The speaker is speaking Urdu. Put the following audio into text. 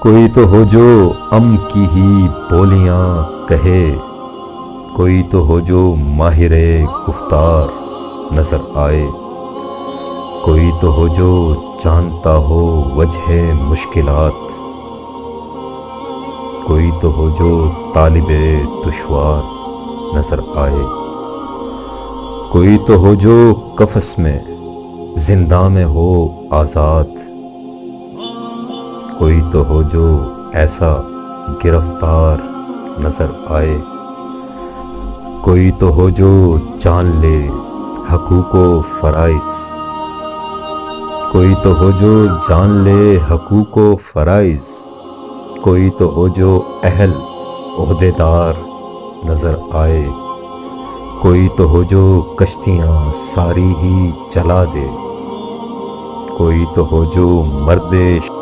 کوئی تو ہو جو ام کی ہی بولیاں کہے، کوئی تو ہو جو ماہر گفتار نظر آئے، کوئی تو ہو جو جانتا ہو وجہ مشکلات، کوئی تو ہو جو طالب دشوار نظر آئے، کوئی تو ہو جو قفس میں زنداں میں ہو آزاد، کوئی تو ہو جو ایسا گرفتار نظر آئے، کوئی تو ہو جو جان لے حقوق و فرائض، کوئی تو ہو جو جان لے حقوق و فرائض، کوئی تو ہو جو اہل عہدیدار نظر آئے، کوئی تو ہو جو کشتیاں ساری ہی چلا دے، کوئی تو ہو جو مرد